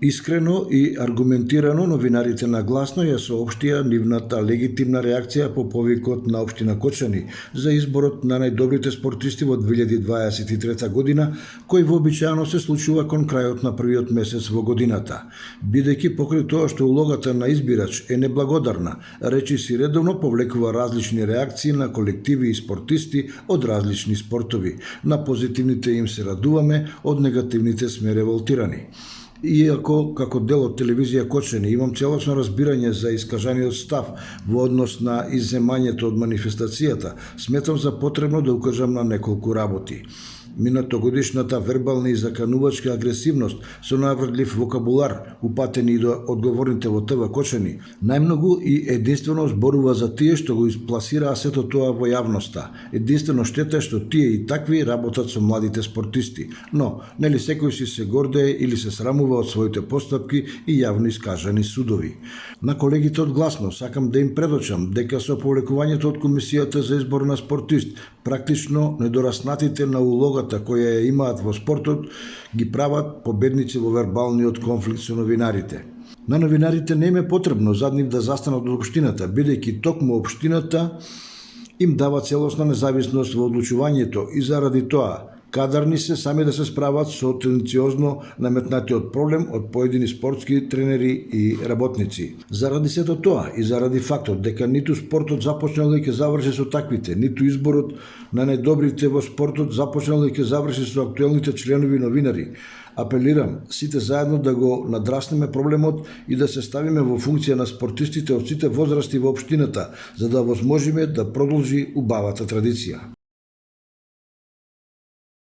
Искрено и аргументирано новинарите на Гласно ја соопштија нивната легитимна реакција по повикот на општина Кочани за изборот на најдобрите спортисти во 2023 година, кој вообичаено се случува кон крајот на првиот месец во годината. Бидејќи покрај тоа што улогата на избирач е неблагодарна, речиси редовно повлекува различни реакции на колективи и спортисти од различни спортови. На позитивните им се радуваме, од негативните сме револтирани. Иако, како дел од телевизија Кочани, имам целосно разбирање за искажаниот став во однос на изземањето од манифестацијата, сметам за потребно да укажам на неколку работи. Минатогодишната вербална и заканувачка агресивност со наврдлив вокабулар, упатени и до одговорните во ТВ Кочани, најмногу и единствено зборува за тие што го изпласираа сето тоа во јавноста. Единствено штета е што тие и такви работат со младите спортисти. Но, нели секој си се гордее или се срамува од своите постапки и јавно искажани судови. На колегите од Гласно сакам да им предочам дека со повлекувањето од Комисијата за избор на спортист, практично недораснатите на улогата која ја имаат во спортот, ги прават победници во вербалниот конфликт со новинарите. На новинарите не им е потребно зад нив да застанат од општината, бидејќи токму општината им дава целосна независност во одлучувањето и заради тоа кадарни се сами да се справат со тенденциозно наметнатиот проблем од поедини спортски тренери и работници. Заради сето тоа и заради фактот дека ниту спортот започнал да ќе заврши со таквите, ниту изборот на најдобрите во спортот започнал да ќе заврши со актуелните членови новинари, апелирам сите заедно да го надраснеме проблемот и да се ставиме во функција на спортистите од сите возрасти во општината, за да возможиме да продолжи убавата традиција.